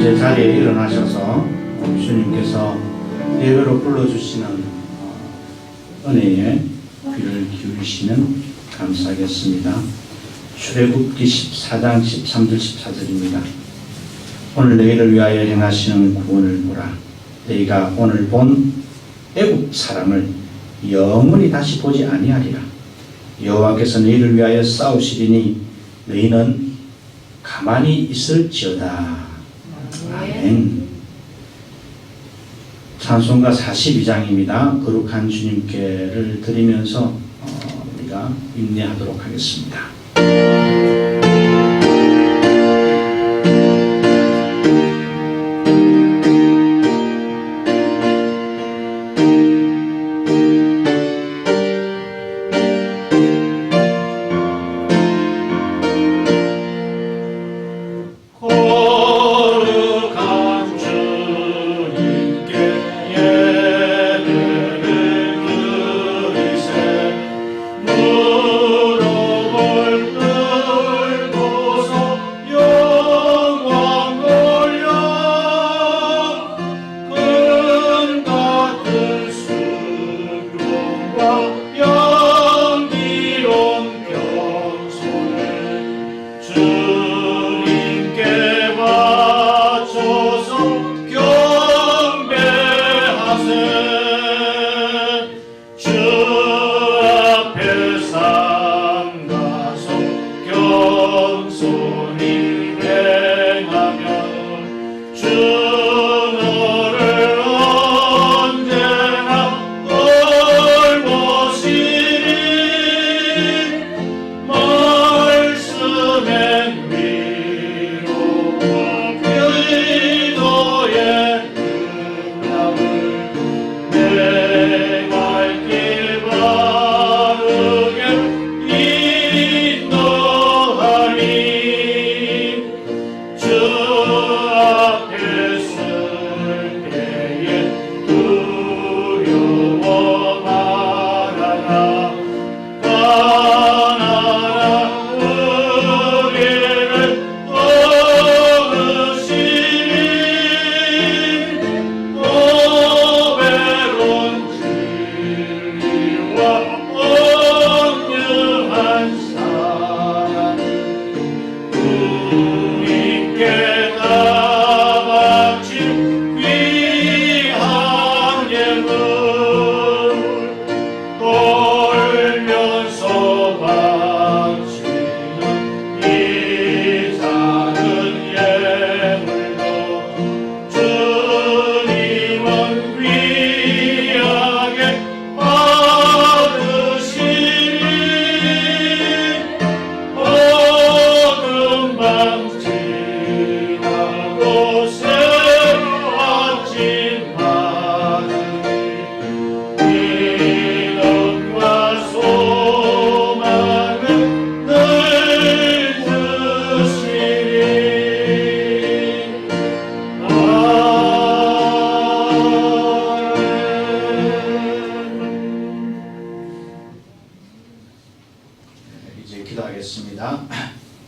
이제 자리에 일어나셔서 주님께서 예배로 불러주시는 은혜에 귀를 기울이시면 감사하겠습니다. 출애굽기 14장 13절 14절입니다. 오늘 너희를 위하여 행하시는 구원을 보라. 너희가 오늘 본 애굽 사람을 영원히 다시 보지 아니하리라. 여호와께서 너희를 위하여 싸우시리니 너희는 가만히 있을지어다. 아멘. 찬송가 42장입니다. 거룩한 주님께를 드리면서 우리가 인내하도록 하겠습니다.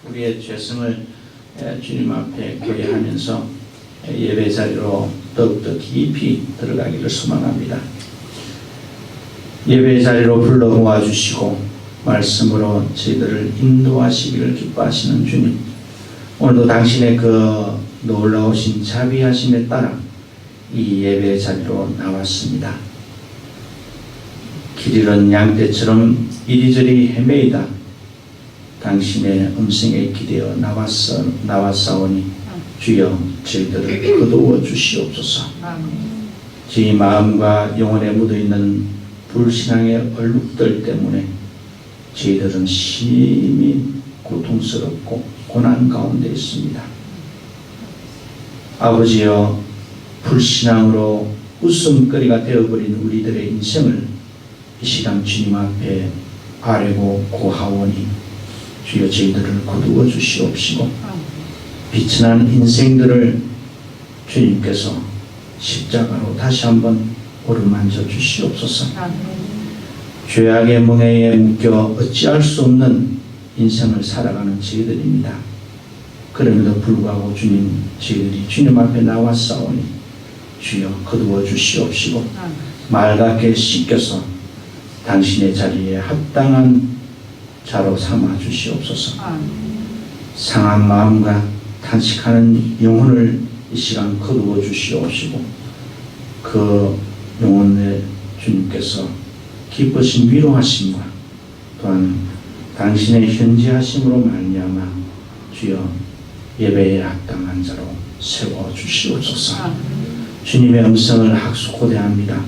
우리의 죄성을 주님 앞에 고개하면서 예배 자리로 더욱더 깊이 들어가기를 소망합니다. 예배 자리로 불러 모아주시고 말씀으로 저희들을 인도하시기를 기뻐하시는 주님, 오늘도 당신의 그 놀라우신 자비하심에 따라 이 예배 자리로 나왔습니다. 길 잃은 양떼처럼 이리저리 헤매이다 당신의 음성에 기대어 나왔사오니 주여 저희들을 거두어 주시옵소서. 저희 마음과 영혼에 묻어있는 불신앙의 얼룩들 때문에 저희들은 심히 고통스럽고 고난 가운데 있습니다. 아버지여, 불신앙으로 웃음거리가 되어버린 우리들의 인생을 이 시간 주님 앞에 아뢰고 고하오니 주여 저희들을 거두어 주시옵시고 비천한 인생들을 주님께서 십자가로 다시 한번 오르만져 주시옵소서. 죄악의 멍에에 묶여 어찌할 수 없는 인생을 살아가는 저희들입니다. 그럼에도 불구하고 주님, 저희들이 주님 앞에 나왔사오니 주여 거두어 주시옵시고 맑게 씻겨서 당신의 자리에 합당한 자로 삼아 주시옵소서. 상한 마음과 탄식하는 영혼을 이 시간 거두어 주시옵시고 그 영혼의 주님께서 기쁘신 위로하심과 또한 당신의 현지하심으로 말미암아 주여 예배에 합당한 자로 세워 주시옵소서. 주님의 음성을 학수고대합니다.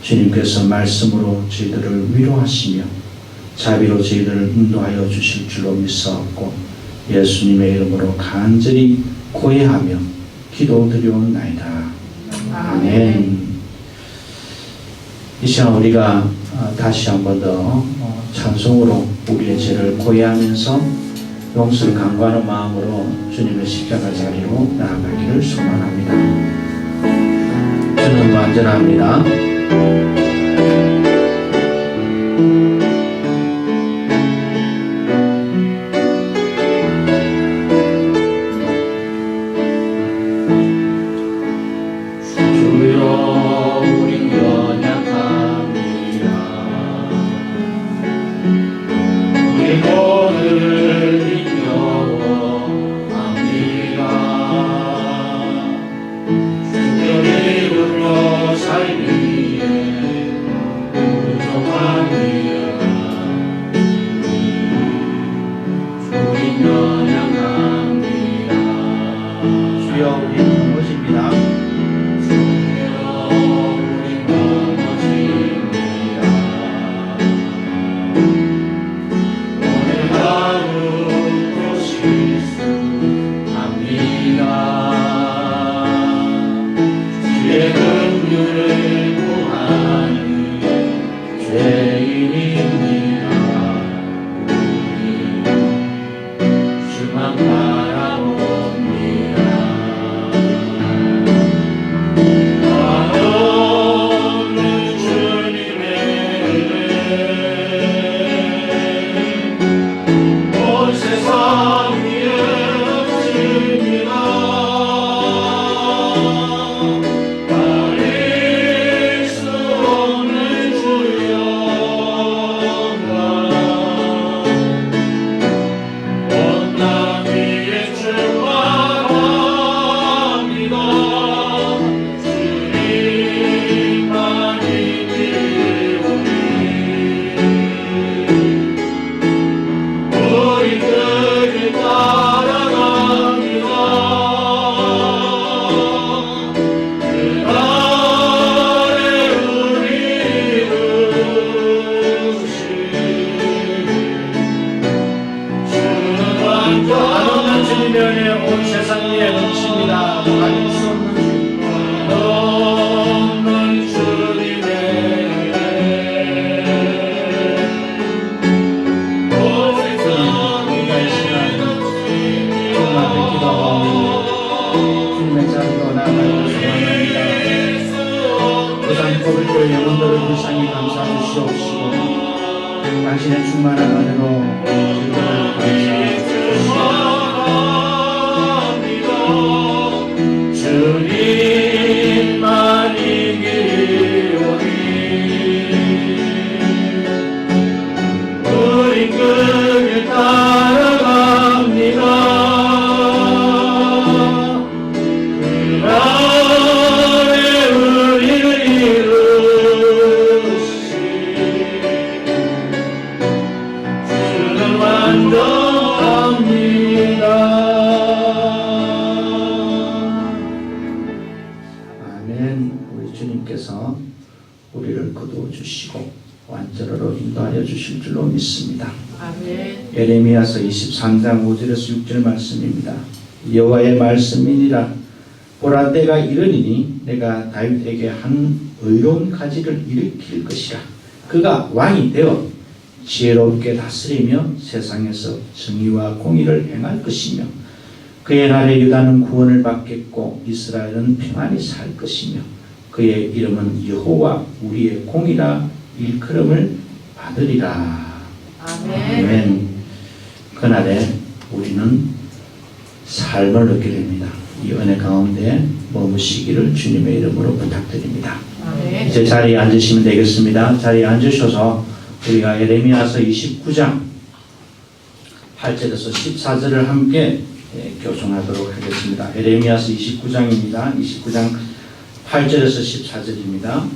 주님께서 말씀으로 저희들을 위로하시며 자비로 저희들을 인도하여 주실 줄로 믿사옵고 예수님의 이름으로 간절히 고해하며 기도드리옵나이다. 아멘. 이 시간 우리가 다시 한 번 더 찬송으로 우리의 죄를 고해하면서 용서를 간구하는 마음으로 주님의 십자가 자리로 나아가기를 소망합니다. 주는 완전합니다. 당신의 충만한 은혜로 주님만 이기오니 우리 그를 따라갑니다. 그 안에 우리를 이루시 주는 완전합니다. 우리 주님께서 우리를 거두어 주시고 완전으로 인도하여 주실 줄로 믿습니다. 아멘. 예레미야서 23장 5절에서 6절 말씀입니다. 여호와의 말씀이니라. 보라 때가 이르리니 내가 다윗에게 한 의로운 가지를 일으킬 것이라. 그가 왕이 되어 지혜롭게 다스리며 세상에서 정의와 공의를 행할 것이며 그의 날에 유다는 구원을 받겠고 이스라엘은 평안히 살 것이며 그의 이름은 여호와 우리의 공이라 일컬음을 받으리라. 아멘. 아멘. 그날에 우리는 삶을 얻게 됩니다. 이 은혜 가운데 머무시기를 주님의 이름으로 부탁드립니다. 이제 자리에 앉으시면 되겠습니다. 자리에 앉으셔서 우리가 예레미야서 29장 8절에서 14절을 함께 교송하도록 하겠습니다. 예레미야서 29장입니다. 29장 8절에서 14절입니다.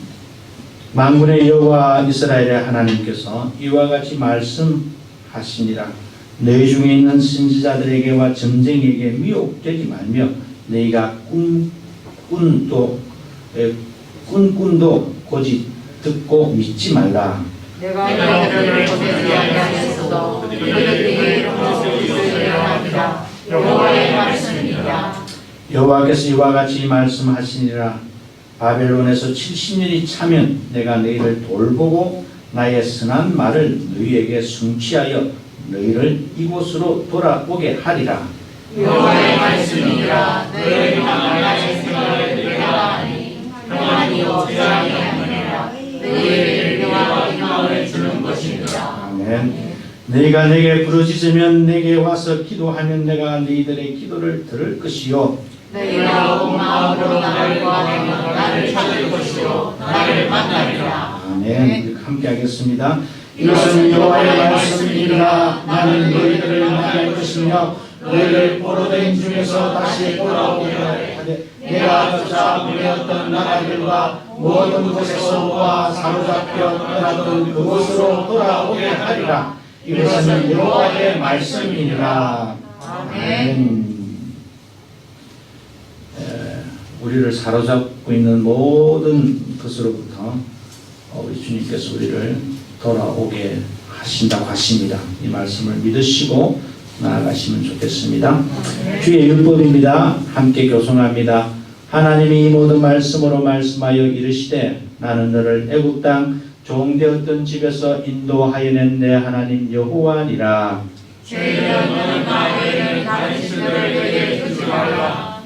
만군의 여호와 이스라엘의 하나님께서 이와 같이 말씀하시니라. 너희 중에 있는 선지자들에게와 점쟁이에게 미혹되지 말며 너희가 꿈도 고지 듣고 믿지 말라. 내가 그들을 보내지 아니하였어도 그들이 이름으로 일어납니다. 여호와의 말씀이니라. 여호와께서 이와 같이 말씀하시니라. 바벨론에서 70년이 차면 내가 너희를 돌보고 나의 선한 말을 너희에게 성취하여 너희를 이곳으로 돌아오게 하리라. 여호와의 말씀이니라. 너희를 향한 나의 생각을 내가 아니 평안이요 불안이 아니라 너희에게 평안과 희망을 주는 것이니라. 아멘. 너희가 내게 부르짖으면 내게 와서 기도하면 내가 너희들의 기도를 들을 것이요 너희가 온 마음으로 나를 구하면 나를 찾을 것이요 나를 만나리라. 아멘. 함께 하겠습니다. 이것은 여호와의 말씀이니라. 나는 너희들을 만날 것이며 너희를 포로된 중에서 다시 돌아오게 하되 내가 쫓아 보내었던 나라들과 모든 곳에서 모아 사로잡혀 떠났던 그곳으로 돌아오게 하리라. 이것은 여호와의 말씀이니라. 아멘. 우리를 사로잡고 있는 모든 것으로부터 우리 주님께서 우리를 돌아오게 하신다고 하십니다. 이 말씀을 믿으시고 나아가시면 좋겠습니다. 주의 율법입니다. 함께 교송합니다. 하나님이 이 모든 말씀으로 말씀하여 이르시되 나는 너를 애굽 땅 종되었던 집에서 인도하여낸 내 하나님 여호와니라. 죄인은 너는 나에게 다른 신들을 내게 두지 말라.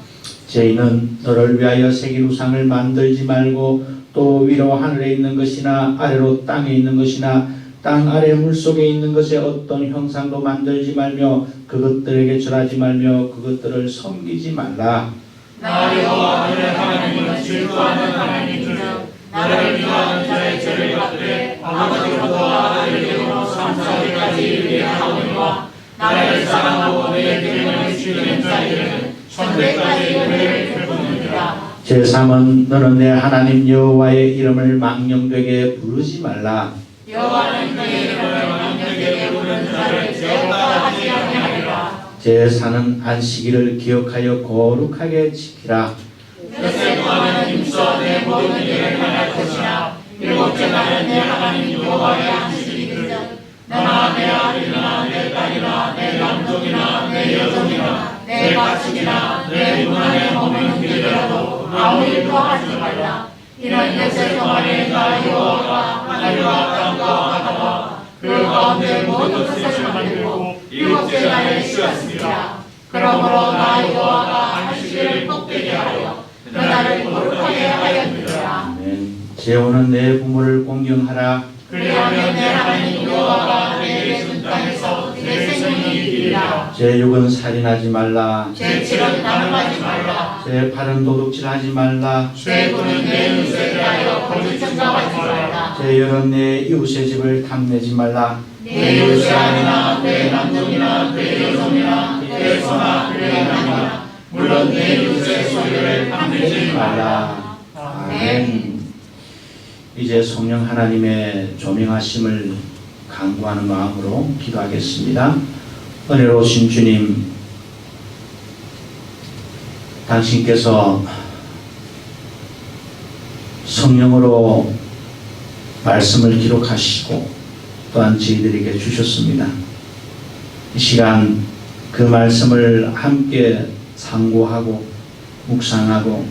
죄인은 너를 위하여 새긴 우상을 만들지 말고 또 위로 하늘에 있는 것이나 아래로 땅에 있는 것이나 땅 아래 물속에 있는 것에 어떤 형상도 만들지 말며 그것들에게 절하지 말며 그것들을 섬기지 말라. 나 여호와 너의 하나님은 질투하는 하나님이며 나를 미워하는 자의 죄를 갚되 아버지로부터 아들에게로 3,4대까지 이르게 하오니와 나를 사랑하고 내 기름을 지키는 자에게는 천대까지 은혜를 베푸느니라. 제3은 너는 내 하나님 여호와의 이름을 망령되게 부르지 말라. 여호와는 그의 이름을 망령되게 부르는 자를 죄없다 하지 아니하리라. 제4는 안식일을 기억하여 거룩하게 지키라. 엿새 동안은 힘써 내 모든 일을 행할 것이나 일곱째 날은 내 하나님 여호와의 안식일이거든. 너나 내 아들이나 내 딸이나 내 남종이나 내 여종이나 내 가축이나 내 문안에 머무는 길이라도 아무 일도 하지 말라. 이는 엿새 동안에 나 여호와가 하늘과 땅과 바다와 그 가운데 모든 것을 만들고 일곱째 날에 쉬었습니다. 그러므로 나 여호와가 안식일을 복되게 하여 그 날을 거룩하게 하였느니라. 아멘. 제오는 내 부모를 공경하라. 그리하면 내 하나님 여호와가 내게 준 땅에서 내 생명이 이르리라. 제6은 살인하지 말라. 제7은 가늠하지 말라. 제8은 도둑질하지 말라. 제9는 내 이웃에 대하여 거짓 증거하지 말라. 제10은 내 이웃의 집을 탐내지 말라. 내 이웃이 아니나 내 남종이나 내 여종이나 내 소나 내 남이나 물론 내 이웃의 소유를 탐내지 말라. 아멘. 이제 성령 하나님의 조명하심을 간구하는 마음으로 기도하겠습니다. 은혜로우신 주님, 당신께서 성령으로 말씀을 기록하시고 또한 저희들에게 주셨습니다. 이 시간 그 말씀을 함께 상고하고 묵상하고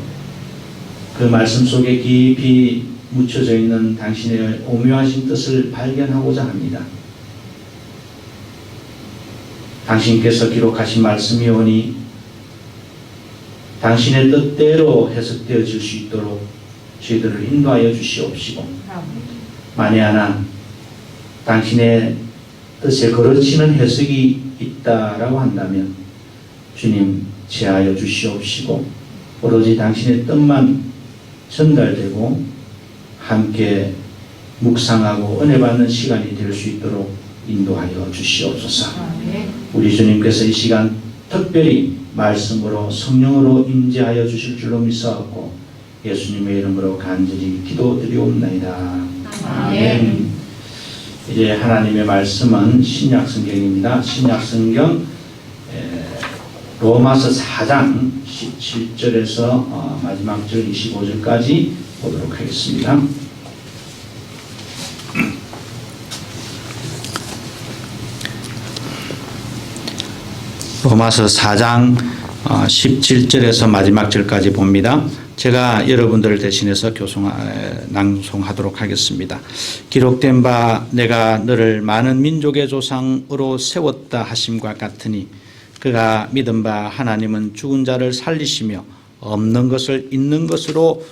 그 말씀 속에 깊이 묻혀져 있는 당신의 오묘하신 뜻을 발견하고자 합니다. 당신께서 기록하신 말씀이오니 당신의 뜻대로 해석되어질 수 있도록 저희들을 인도하여 주시옵시고 만에 하나 당신의 뜻에 거르치는 해석이 있다라고 한다면 주님 제하여 주시옵시고 오로지 당신의 뜻만 전달되고 함께 묵상하고 은혜 받는 시간이 될 수 있도록 인도하여 주시옵소서. 우리 주님께서 이 시간 특별히 말씀으로 성령으로 임재하여 주실 줄로 믿사옵고 예수님의 이름으로 간절히 기도드리옵나이다. 아멘. 이제 하나님의 말씀은 신약 성경입니다. 신약 성경 로마서 4장 17절에서 마지막 절 25절까지 보도록 하겠습니다. 로마서 4장 17절에서 마지막 절까지 봅니다. 제가 여러분들을 대신해서 낭송하도록 하겠습니다. 기록된 바 내가 너를 많은 민족의 조상으로 세웠다 하심과 같으니 그가 믿은 바 하나님은 죽은 자를 살리시며 없는 것을 있는 것으로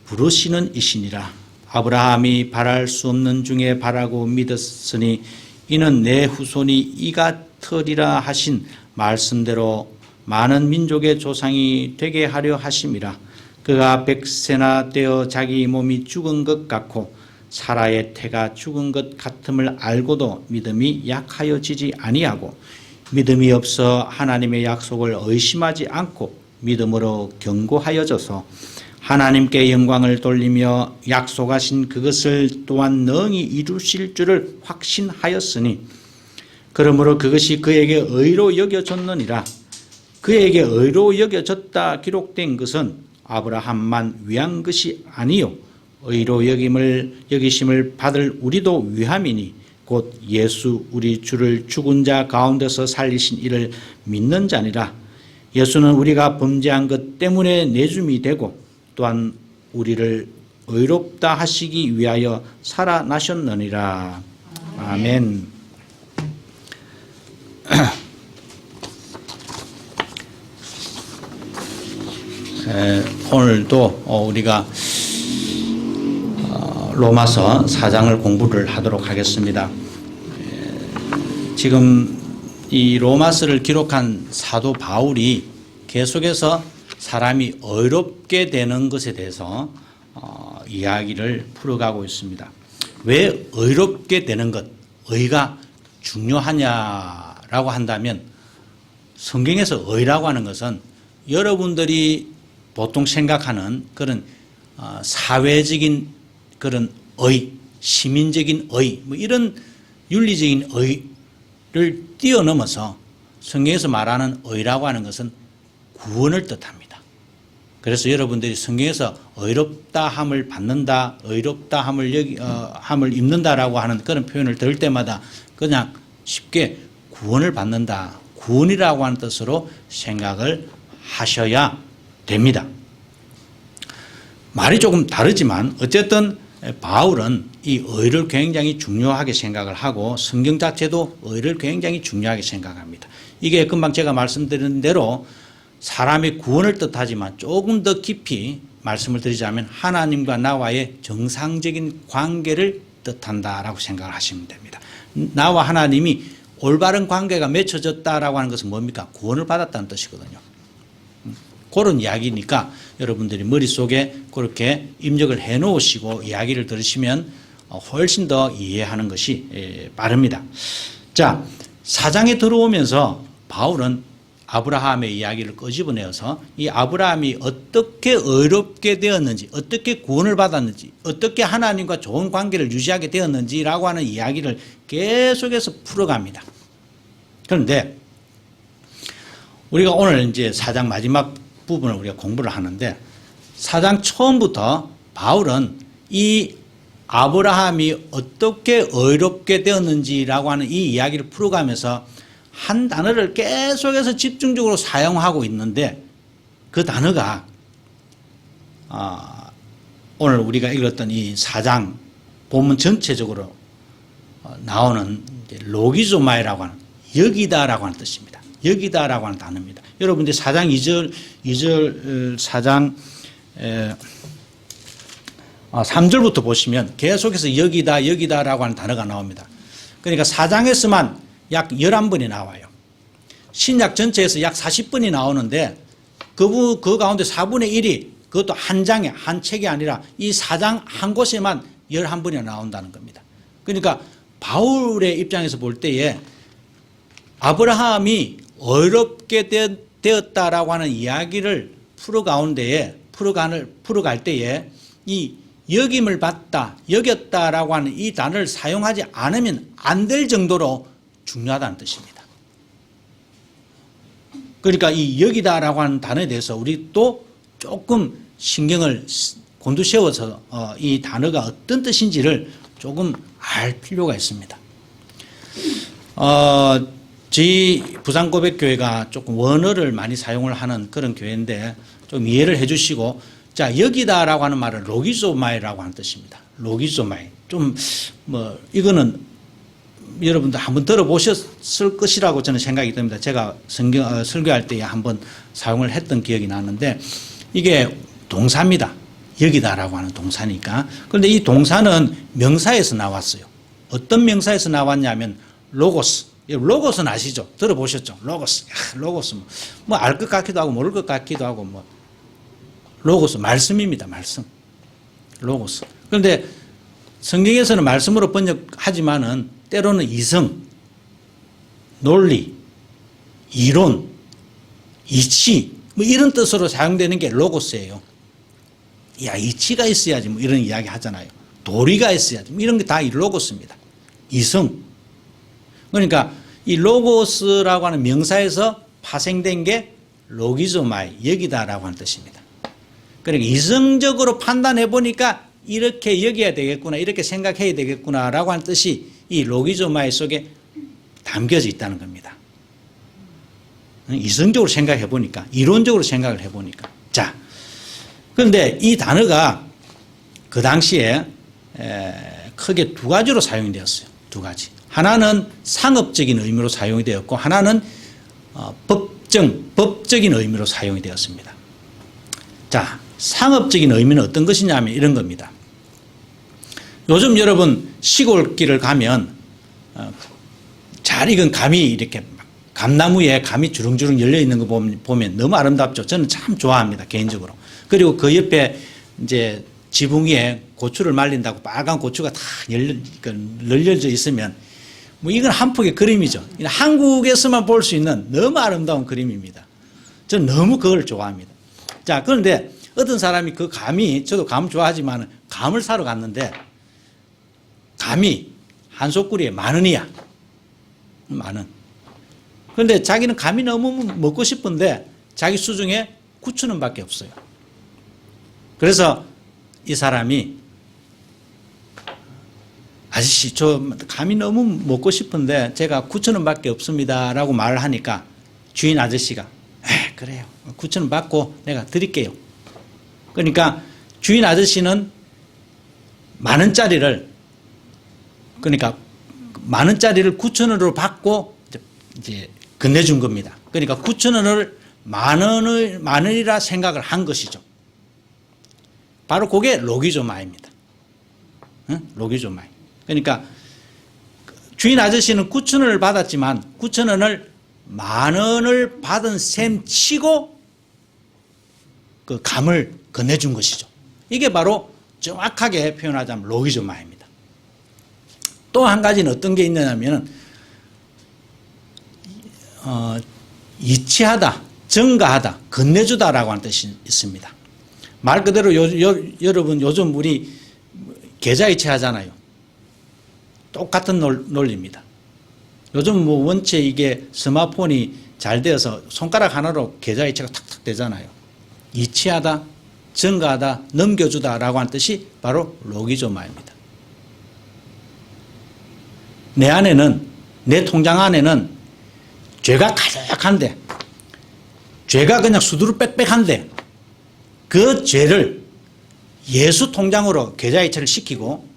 부르시는 이시니라. 아브라함이 바랄 수 없는 중에 바라고 믿었으니 이는 내 후손이 이 같으리라 하신 말씀대로 많은 민족의 조상이 되게 하려 하심이라. 그가 100세나 되어 자기 몸이 죽은 것 같고 사라의 태가 죽은 것 같음을 알고도 믿음이 약하여지지 아니하고 믿음이 없어 하나님의 약속을 의심하지 않고 믿음으로 견고하여져서 하나님께 영광을 돌리며 약속하신 그것을 또한 능히 이루실 줄을 확신하였으니 그러므로 그것이 그에게 의로 여겨졌느니라. 그에게 의로 여겨졌다 기록된 것은 아브라함만 위한 것이 아니요 의로 여기심을 받을 우리도 위함이니 곧 예수 우리 주를 죽은 자 가운데서 살리신 이를 믿는 자니라. 예수는 우리가 범죄한 것 때문에 내줌이 되고 또한 우리를 의롭다 하시기 위하여 살아나셨느니라. 아멘. 오늘도 우리가 로마서 4장을 공부를 하도록 하겠습니다. 지금 이 로마서를 기록한 사도 바울이 계속해서 사람이 의롭게 되는 것에 대해서 이야기를 풀어가고 있습니다. 왜 의롭게 되는 것, 의가 중요하냐라고 한다면 성경에서 의라고 하는 것은 여러분들이 보통 생각하는 그런 사회적인 그런 의, 시민적인 의, 뭐 이런 윤리적인 의를 뛰어넘어서 성경에서 말하는 의라고 하는 것은 구원을 뜻합니다. 그래서 여러분들이 성경에서 의롭다 함을 받는다, 의롭다 함을 입는다라고 하는 그런 표현을 들을 때마다 그냥 쉽게 구원을 받는다, 구원이라고 하는 뜻으로 생각을 하셔야 됩니다. 말이 조금 다르지만 어쨌든 바울은 이 의를 굉장히 중요하게 생각을 하고 성경 자체도 의를 굉장히 중요하게 생각합니다. 이게 금방 제가 말씀드린 대로 사람의 구원을 뜻하지만 조금 더 깊이 말씀을 드리자면 하나님과 나와의 정상적인 관계를 뜻한다라고 생각을 하시면 됩니다. 나와 하나님이 올바른 관계가 맺혀졌다라고 하는 것은 뭡니까? 구원을 받았다는 뜻이거든요. 그런 이야기니까 여러분들이 머릿속에 그렇게 입력을 해 놓으시고 이야기를 들으시면 훨씬 더 이해하는 것이 빠릅니다. 자, 4장에 들어오면서 바울은 아브라함의 이야기를 끄집어내어서 이 아브라함이 어떻게 의롭게 되었는지, 어떻게 구원을 받았는지, 어떻게 하나님과 좋은 관계를 유지하게 되었는지라고 하는 이야기를 계속해서 풀어갑니다. 그런데 우리가 오늘 이제 4장 마지막 부분을 우리가 공부를 하는데 4장 처음부터 바울은 이 아브라함이 어떻게 의롭게 되었는지라고 하는 이 이야기를 풀어가면서 한 단어를 계속해서 집중적으로 사용하고 있는데 그 단어가 오늘 우리가 읽었던 이 4장 본문 전체적으로 나오는 로기조마이라고 하는 여기다라고 하는 뜻입니다. 여기다라고 하는 단어입니다. 여러분들 4장 2절 4장 3절부터 보시면 계속해서 여기다라고 하는 단어가 나옵니다. 그러니까 4장에서만 약 11번이 나와요. 신약 전체에서 약 40번이 나오는데 그 가운데 4분의 1이 그것도 한 장에 한 책이 아니라 이 4장 한 곳에만 11번이나 나온다는 겁니다. 그러니까 바울의 입장에서 볼 때에 아브라함이 어렵게 되었다라고 하는 이야기를 풀어갈 때에 이 여김을 받다, 여겼다라고 하는 이 단어를 사용하지 않으면 안 될 정도로 중요하다는 뜻입니다. 그러니까 이 여기다라고 하는 단어에 대해서 우리 또 조금 신경을 곤두세워서 이 단어가 어떤 뜻인지를 조금 알 필요가 있습니다. 저희 부산고백교회가 조금 원어를 많이 사용을 하는 그런 교회인데 좀 이해를 해 주시고, 자, 여기다라고 하는 말은 로기조마이라고 하는 뜻입니다. 로기조마이. 이거는 여러분들 한번 들어보셨을 것이라고 저는 생각이 듭니다. 제가 설교할 때 한번 사용을 했던 기억이 나는데, 이게 동사입니다. 여기다라고 하는 동사니까. 그런데 이 동사는 명사에서 나왔어요. 어떤 명사에서 나왔냐면 로고스. 로고스는 아시죠? 들어보셨죠? 로고스. 로고스. 알 것 같기도 하고 모를 것 같기도 하고 로고스. 말씀입니다. 말씀. 로고스. 그런데 성경에서는 말씀으로 번역하지만은 때로는 이성, 논리, 이론, 이치 이런 뜻으로 사용되는 게 로고스예요. 야, 이치가 있어야지 이런 이야기 하잖아요. 도리가 있어야지 이런 게 다 이 로고스입니다. 이성. 그러니까 이 로고스라고 하는 명사에서 파생된 게 로기조마이, 여기다라고 하는 뜻입니다. 그러니까 이성적으로 판단해 보니까 이렇게 여겨야 되겠구나, 이렇게 생각해야 되겠구나라고 하는 뜻이 이 로기조마이 속에 담겨져 있다는 겁니다. 이성적으로 생각해 보니까, 이론적으로 생각을 해 보니까. 자, 그런데 이 단어가 그 당시에 크게 두 가지로 사용이 되었어요. 두 가지. 하나는 상업적인 의미로 사용이 되었고, 하나는 법적인 의미로 사용이 되었습니다. 자, 상업적인 의미는 어떤 것이냐면 이런 겁니다. 요즘 여러분 시골길을 가면 잘 익은 감이 이렇게 감나무에 감이 주렁주렁 열려 있는 거 보면 너무 아름답죠. 저는 참 좋아합니다, 개인적으로. 그리고 그 옆에 이제 지붕 위에 고추를 말린다고 빨간 고추가 다 널려져 있으면 이건 한 폭의 그림이죠. 한국에서만 볼 수 있는 너무 아름다운 그림입니다. 저는 너무 그걸 좋아합니다. 자, 그런데 어떤 사람이 그 감이, 저도 감 좋아하지만 감을 사러 갔는데 감이 한 소쿠리에 10,000원이야. 10,000원. 그런데 자기는 감이 너무 먹고 싶은데 자기 수중에 9,000원밖에 없어요. 그래서 이 사람이 아저씨, 저 감이 너무 먹고 싶은데 제가 9,000원밖에 없습니다 라고 말을 하니까 주인 아저씨가 그래요. 9,000원 받고 내가 드릴게요. 그러니까 주인 아저씨는 10,000원짜리를, 그러니까 10,000원짜리를 9,000원으로 받고 이제 건네준 겁니다. 그러니까 9,000원을 10,000원이라 생각을 한 것이죠. 바로 그게 로기조마입니다. 로기조마이. 그러니까 주인 아저씨는 9,000원을 받았지만 9,000원을 10,000원을 받은 셈 치고 그 감을 건네준 것이죠. 이게 바로 정확하게 표현하자면 로기조마입니다. 또 한 가지는 어떤 게 있느냐면 이치하다, 전가하다, 건네주다라고 하는 뜻이 있습니다. 말 그대로 여러분 요즘 우리 계좌이체 하잖아요. 똑같은 논리입니다. 요즘 원체 이게 스마트폰이 잘 되어서 손가락 하나로 계좌이체가 탁탁 되잖아요. 이치하다, 전가하다, 넘겨주다라고 하는 뜻이 바로 로기조마입니다. 내 안에는, 내 통장 안에는 죄가 가득한데, 죄가 그냥 수두룩 빽빽한데 그 죄를 예수 통장으로 계좌이체를 시키고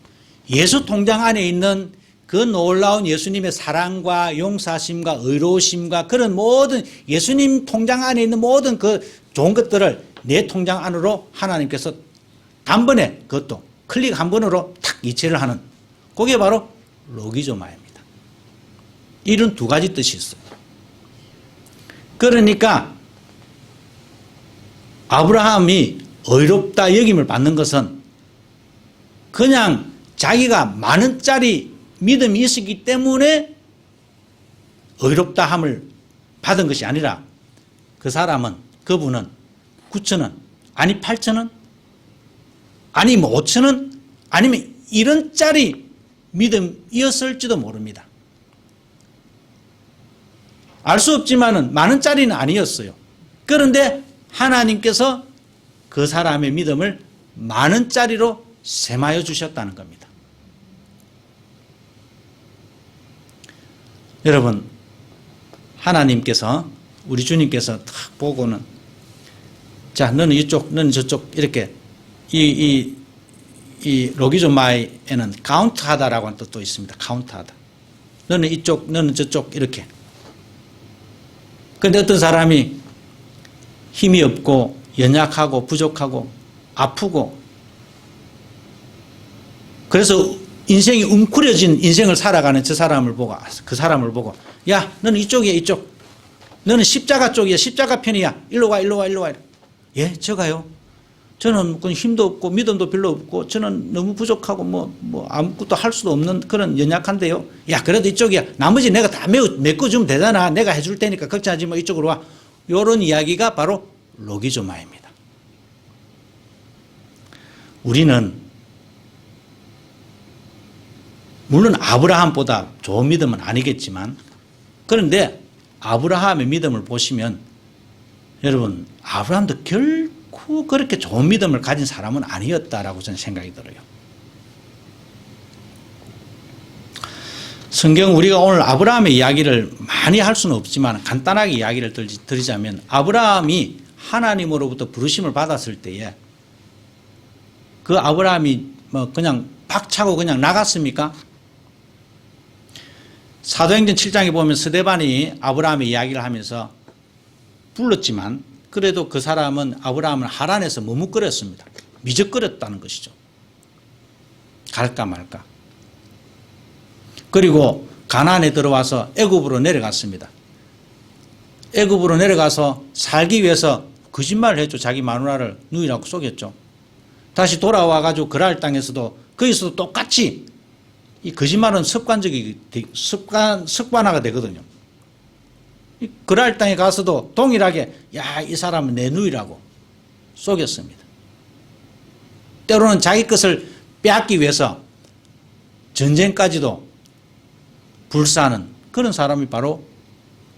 예수 통장 안에 있는 그 놀라운 예수님의 사랑과 용사심과 의로우심과 그런 모든 예수님 통장 안에 있는 모든 그 좋은 것들을 내 통장 안으로 하나님께서 단번에 그것도 클릭 한 번으로 탁 이체를 하는, 그게 바로 로기조마입니다. 이런 두 가지 뜻이 있어요. 그러니까 아브라함이 의롭다 여김을 받는 것은 그냥 자기가 만원짜리 믿음이 있었기 때문에 의롭다함을 받은 것이 아니라 그분은 9,000원, 아니 8,000원, 아니 뭐 5,000원, 아니면 1원짜리 믿음이었을지도 모릅니다. 알 수 없지만은 만원짜리는 아니었어요. 그런데 하나님께서 그 사람의 믿음을 만원짜리로 셈하여 주셨다는 겁니다. 여러분, 하나님께서, 우리 주님께서 딱 보고는, 자, 너는 이쪽, 너는 저쪽, 이렇게, 이 로기조마이에는 카운트하다라고 하는 뜻도 있습니다. 카운트하다. 너는 이쪽, 너는 저쪽, 이렇게. 그런데 어떤 사람이 힘이 없고, 연약하고, 부족하고, 아프고, 그래서 인생이 웅크려진 인생을 살아가는 그 사람을 보고, 야, 너는 이쪽이야, 이쪽. 너는 십자가 쪽이야, 십자가 편이야. 일로 와, 일로 와, 일로 와. 예, 제가요. 저는 힘도 없고 믿음도 별로 없고 저는 너무 부족하고 뭐 아무것도 할 수도 없는 그런 연약한데요. 야, 그래도 이쪽이야. 나머지 내가 다 메꿔주면 되잖아. 내가 해줄 테니까 걱정하지 마. 이쪽으로 와. 이런 이야기가 바로 로기조마입니다. 우리는 물론 아브라함보다 좋은 믿음은 아니겠지만, 그런데 아브라함의 믿음을 보시면 여러분, 아브라함도 결코 그렇게 좋은 믿음을 가진 사람은 아니었다라고 저는 생각이 들어요. 성경, 우리가 오늘 아브라함의 이야기를 많이 할 수는 없지만 간단하게 이야기를 드리자면, 아브라함이 하나님으로부터 부르심을 받았을 때에 그 아브라함이 뭐 그냥 박차고 그냥 나갔습니까? 사도행전 7장에 보면 스데반이 아브라함의 이야기를 하면서 불렀지만 그래도 그 사람은 아브라함을 하란에서 머뭇거렸습니다. 미적거렸다는 것이죠. 갈까 말까. 그리고 가나안에 들어와서 애굽으로 내려갔습니다. 애굽으로 내려가서 살기 위해서 거짓말을 했죠. 자기 마누라를 누이라고 속였죠. 다시 돌아와가지고 그랄 땅에서도 거기서도 똑같이 이 거짓말은 습관화가 되거든요. 그랄 땅에 가서도 동일하게 야, 이 사람은 내 누이라고 속였습니다. 때로는 자기 것을 빼앗기 위해서 전쟁까지도 불사하는 그런 사람이 바로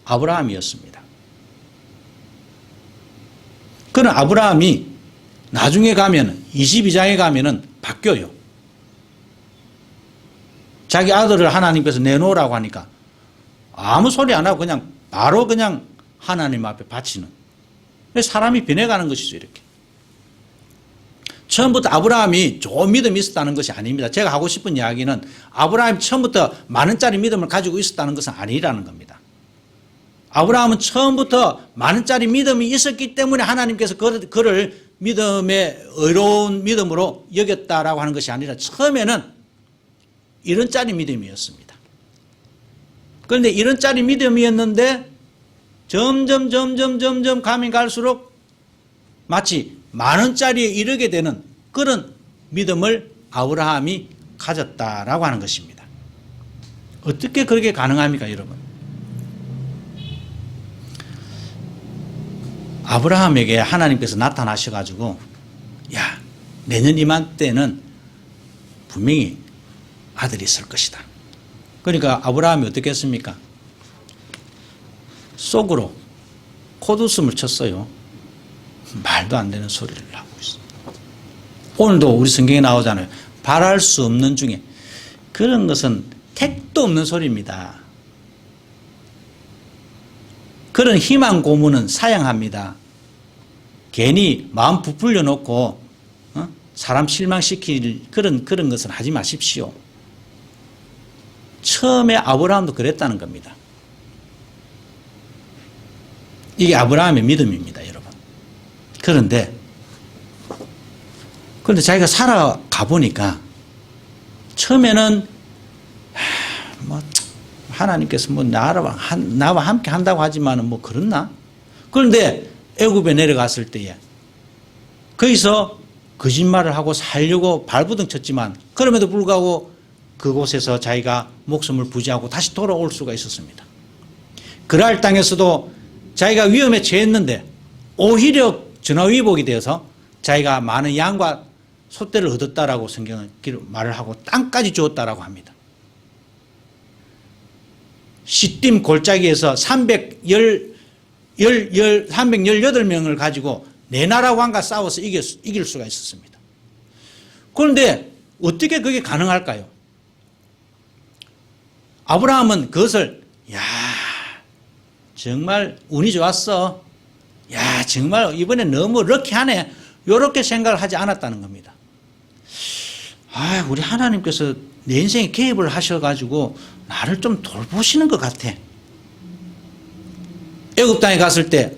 아브라함이었습니다. 그런 아브라함이 나중에 가면 22장에 가면은 바뀌어요. 자기 아들을 하나님께서 내놓으라고 하니까 아무 소리 안 하고 그냥 바로 그냥 하나님 앞에 바치는, 사람이 변해가는 것이죠. 이렇게 처음부터 아브라함이 좋은 믿음이 있었다는 것이 아닙니다. 제가 하고 싶은 이야기는 아브라함이 처음부터 만원짜리 믿음을 가지고 있었다는 것은 아니라는 겁니다. 아브라함은 처음부터 만원짜리 믿음이 있었기 때문에 하나님께서 그를 믿음의 의로운 믿음으로 여겼다라고 하는 것이 아니라 처음에는 1원짜리 믿음이었습니다. 그런데 1원짜리 믿음이었는데 점점 가면 갈수록 마치 만원짜리에 이르게 되는 그런 믿음을 아브라함이 가졌다라고 하는 것입니다. 어떻게 그렇게 가능합니까, 여러분? 아브라함에게 하나님께서 나타나셔가지고, 야, 내년 이맘때는 분명히 아들이 있을 것이다. 그러니까 아브라함이 어떻게 했습니까? 속으로 콧웃음을 쳤어요. 말도 안 되는 소리를 하고 있어요. 오늘도 우리 성경에 나오잖아요. 바랄 수 없는 중에, 그런 것은 택도 없는 소리입니다. 그런 희망 고문은 사양합니다. 괜히 마음 부풀려 놓고 사람 실망시킬 그런 것은 하지 마십시오. 처음에 아브라함도 그랬다는 겁니다. 이게 아브라함의 믿음입니다, 여러분. 그런데 자기가 살아가 보니까 처음에는 하나님께서 나와 함께 한다고 하지만은 그렇나? 그런데 애굽에 내려갔을 때에 거기서 거짓말을 하고 살려고 발부둥 쳤지만 그럼에도 불구하고 그곳에서 자기가 목숨을 부지하고 다시 돌아올 수가 있었습니다. 그랄 땅에서도 자기가 위험에 처했는데 오히려 전화위복이 되어서 자기가 많은 양과 소떼를 얻었다라고 성경은 말을 하고 땅까지 주었다라고 합니다. 시딤 골짜기에서 318명을 가지고 네 나라 왕과 싸워서 이길 수가 있었습니다. 그런데 어떻게 그게 가능할까요? 아브라함은 그것을 정말 운이 좋았어. 정말 이번에 너무 럭키하네. 이렇게 생각을 하지 않았다는 겁니다. 우리 하나님께서 내 인생에 개입을 하셔가지고 나를 좀 돌보시는 것 같아. 애굽 땅에 갔을 때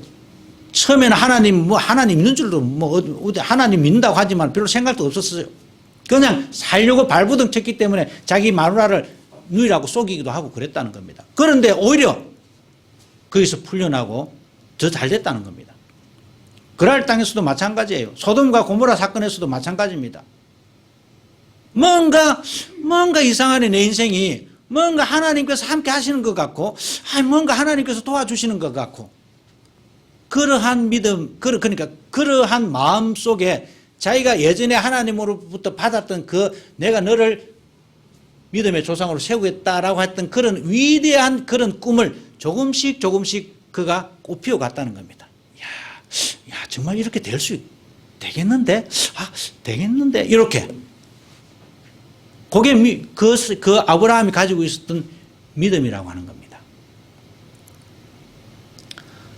처음에는 하나님 있는 줄도 하나님 믿는다고 하지만 별로 생각도 없었어요. 그냥 살려고 발부둥 쳤기 때문에 자기 마누라를 누이라고 속이기도 하고 그랬다는 겁니다. 그런데 오히려 거기서 풀려나고 더 잘 됐다는 겁니다. 그랄 땅에서도 마찬가지예요. 소돔과 고모라 사건에서도 마찬가지입니다. 뭔가 이상하네. 내 인생이 뭔가 하나님께서 함께 하시는 것 같고 뭔가 하나님께서 도와주시는 것 같고 그러한 믿음, 그러니까 그러한 마음 속에 자기가 예전에 하나님으로부터 받았던 내가 너를 믿음의 조상으로 세우겠다라고 했던 그런 위대한 그런 꿈을 조금씩 그가 꽃피워 갔다는 겁니다. 정말 이렇게 될 수 되겠는데? 되겠는데? 이렇게. 그게 그 아브라함이 가지고 있었던 믿음이라고 하는 겁니다.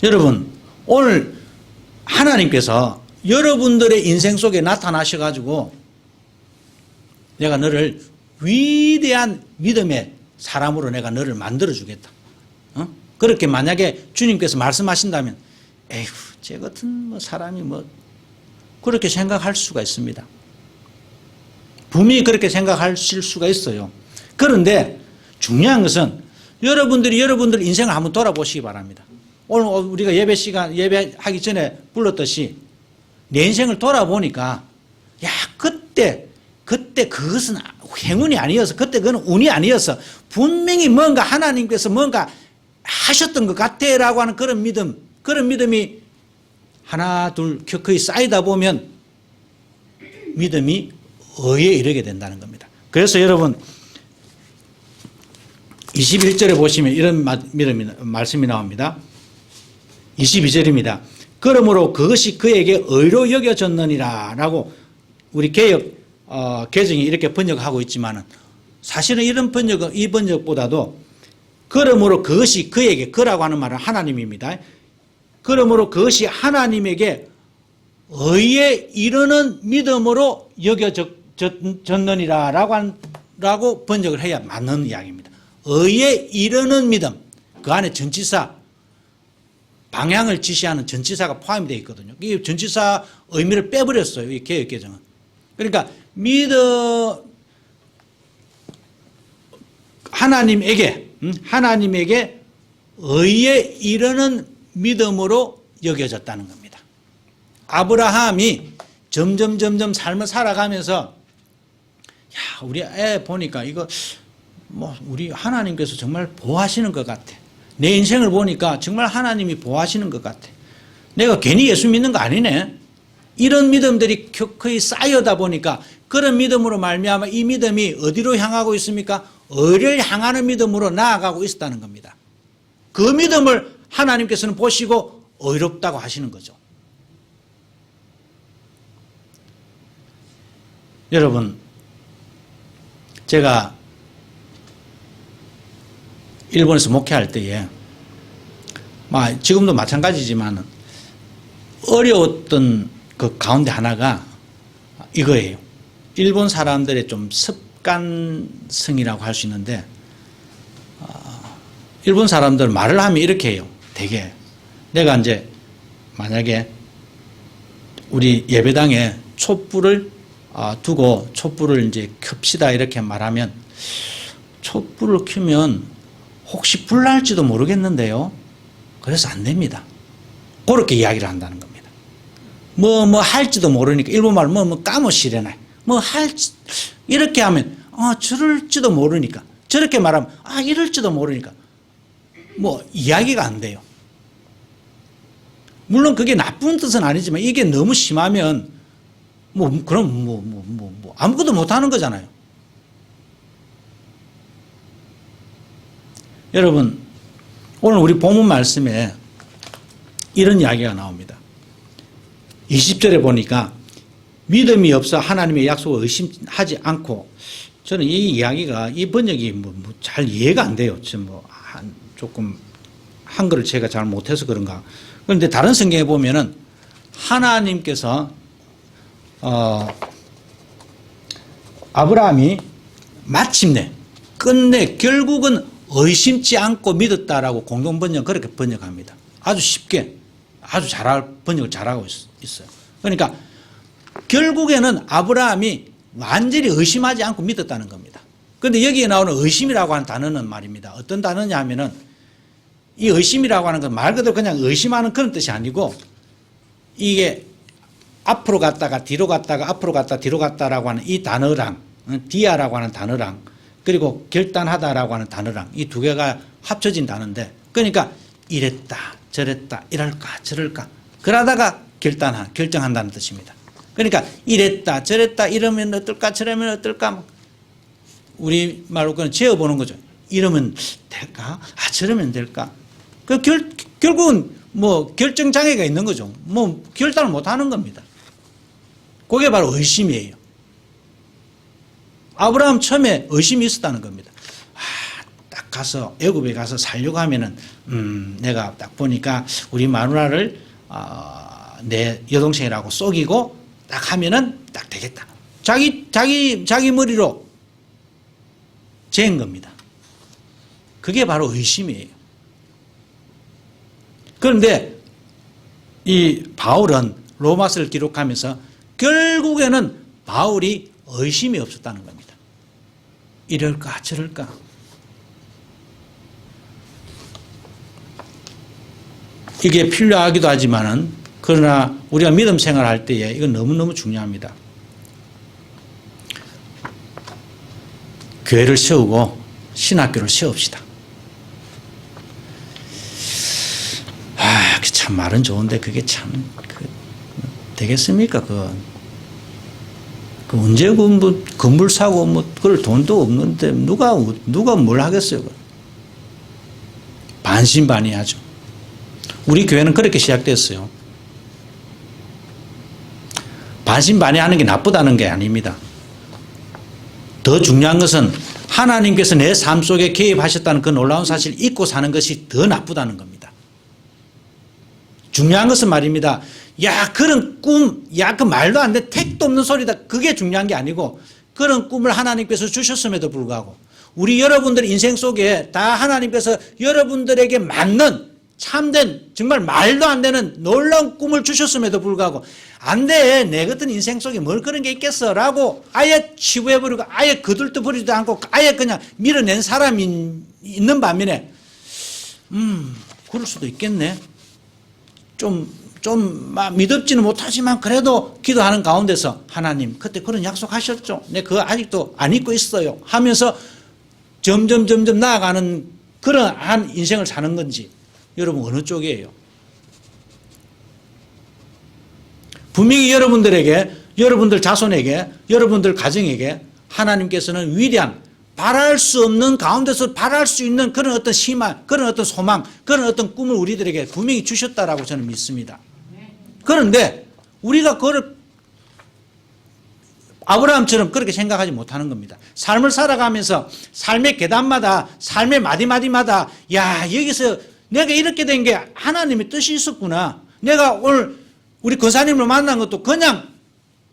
여러분, 오늘 하나님께서 여러분들의 인생 속에 나타나셔가지고 내가 너를 위대한 믿음의 사람으로 내가 너를 만들어주겠다. 그렇게 만약에 주님께서 말씀하신다면 에휴, 저 같은 사람이 그렇게 생각할 수가 있습니다. 분명히 그렇게 생각하실 수가 있어요. 그런데 중요한 것은 여러분들 인생을 한번 돌아보시기 바랍니다. 오늘 우리가 예배하기 전에 불렀듯이 내 인생을 돌아보니까 그때 그것은 행운이 아니어서 그때 그건 운이 아니어서 분명히 뭔가 하나님께서 뭔가 하셨던 것 같아라고 하는 그런 믿음이 하나 둘 거의 쌓이다 보면 믿음이 의에 이르게 된다는 겁니다. 그래서 여러분 21절에 보시면 이런 말씀이 나옵니다. 22절입니다. 그러므로 그것이 그에게 의로 여겨졌느니라 라고 우리 개정이 이렇게 번역하고 있지만은 사실은 이 번역보다도 그러므로 그것이 그에게, 그라고 하는 말은 하나님입니다. 그러므로 그것이 하나님에게 의에 이르는 믿음으로 여겨졌느니라 라고 번역을 해야 맞는 이야기입니다. 의에 이르는 믿음. 그 안에 전치사, 방향을 지시하는 전치사가 포함이 되어 있거든요. 이 전치사 의미를 빼버렸어요. 이 개역개정은. 그러니까 하나님에게 의에 이르는 믿음으로 여겨졌다는 겁니다. 아브라함이 점점 삶을 살아가면서 우리 애 보니까 이거 우리 하나님께서 정말 보호하시는 것 같아. 내 인생을 보니까 정말 하나님이 보호하시는 것 같아. 내가 괜히 예수 믿는 거 아니네. 이런 믿음들이 거의 쌓여다 보니까 그런 믿음으로 말미암아 이 믿음이 어디로 향하고 있습니까? 의를 향하는 믿음으로 나아가고 있었다는 겁니다. 그 믿음을 하나님께서는 보시고 의롭다고 하시는 거죠. 여러분, 제가 일본에서 목회할 때에 지금도 마찬가지지만 어려웠던 그 가운데 하나가 이거예요. 일본 사람들의 좀 습관성이라고 할 수 있는데 일본 사람들 말을 하면 이렇게 해요. 되게 내가 이제 만약에 우리 예배당에 촛불을 두고 촛불을 이제 켭시다 이렇게 말하면 촛불을 켜면 혹시 불날지도 모르겠는데요. 그래서 안 됩니다. 그렇게 이야기를 한다는 겁니다. 뭐 할지도 모르니까 일본말 뭐 까무시래나 이렇게 하면 저럴지도 모르니까 저렇게 말하면 이럴지도 모르니까 뭐 이야기가 안 돼요. 물론 그게 나쁜 뜻은 아니지만 이게 너무 심하면 그럼 아무것도 못하는 거잖아요. 여러분, 오늘 우리 본문 말씀에 이런 이야기가 나옵니다. 20절에 보니까 믿음이 없어 하나님의 약속을 의심하지 않고, 저는 이 이야기가 이 번역이 잘 이해가 안 돼요. 조금 한글을 제가 잘 못해서 그런가. 그런데 다른 성경에 보면은 하나님께서 아브라함이 마침내 끝내 결국은 의심치 않고 믿었다라고 공동 번역 그렇게 번역합니다. 아주 쉽게 아주 번역을 잘하고 있어요. 그러니까 결국에는 아브라함이 완전히 의심하지 않고 믿었다는 겁니다. 그런데 여기에 나오는 의심이라고 하는 단어는 말입니다. 어떤 단어냐 하면은 이 의심이라고 하는 건 말 그대로 그냥 의심하는 그런 뜻이 아니고 이게 앞으로 갔다가 뒤로 갔다가 앞으로 갔다 뒤로 갔다라고 하는 이 단어랑 디아라고 하는 단어랑 그리고 결단하다라고 하는 단어랑 이 두 개가 합쳐진 단어인데, 그러니까 이랬다 저랬다 이럴까 저럴까 그러다가 결정한다는 뜻입니다. 그러니까 이랬다 저랬다 이러면 어떨까 저러면 어떨까 우리말로 그냥 재어보는 거죠. 이러면 될까 저러면 될까. 결국은 결정장애가 있는 거죠. 결단을 못하는 겁니다. 그게 바로 의심이에요. 아브라함 처음에 의심이 있었다는 겁니다. 딱 가서 애굽에 가서 살려고 하면은 내가 딱 보니까 우리 마누라를 내 여동생이라고 속이고 딱 하면은 딱 되겠다. 자기 머리로 재은 겁니다. 그게 바로 의심이에요. 그런데 이 바울은 로마서를 기록하면서 결국에는 바울이 의심이 없었다는 겁니다. 이럴까 저럴까. 이게 필요하기도 하지만은 그러나 우리가 믿음 생활할 때에 이건 너무너무 중요합니다. 교회를 세우고 신학교를 세웁시다. 참 말은 좋은데 그게 참 되겠습니까? 그 언제 건물 사고 그럴 돈도 없는데 누가 뭘 하겠어요? 반신반의하죠. 우리 교회는 그렇게 시작됐어요. 반신반의하는 게 나쁘다는 게 아닙니다. 더 중요한 것은 하나님께서 내 삶 속에 개입하셨다는 그 놀라운 사실을 잊고 사는 것이 더 나쁘다는 겁니다. 중요한 것은 말입니다. 그런 꿈, 그 말도 안 돼, 택도 없는 소리다. 그게 중요한 게 아니고 그런 꿈을 하나님께서 주셨음에도 불구하고 우리 여러분들 인생 속에 다 하나님께서 여러분들에게 맞는 참된 정말 말도 안 되는 놀라운 꿈을 주셨음에도 불구하고 안 돼, 내 같은 인생 속에 뭘 그런 게 있겠어 라고 아예 치부해버리고 아예 거들떠 버리지도 않고 아예 그냥 밀어낸 사람이 있는 반면에 그럴 수도 있겠네. 좀 믿었지는 못하지만 그래도 기도하는 가운데서 하나님 그때 그런 약속하셨죠. 내 그거 아직도 안 잊고 있어요 하면서 점점 나아가는 그러한 인생을 사는 건지 여러분 어느 쪽이에요? 분명히 여러분들에게, 여러분들 자손에게, 여러분들 가정에게 하나님께서는 위대한 바랄 수 없는 가운데서 바랄 수 있는 그런 어떤 희망, 그런 어떤 소망, 그런 어떤 꿈을 우리들에게 분명히 주셨다라고 저는 믿습니다. 그런데 우리가 그걸 아브라함처럼 그렇게 생각하지 못하는 겁니다. 삶을 살아가면서 삶의 계단마다 삶의 마디마디마다 여기서 내가 이렇게 된 게 하나님의 뜻이 있었구나. 내가 오늘 우리 권사님을 만난 것도 그냥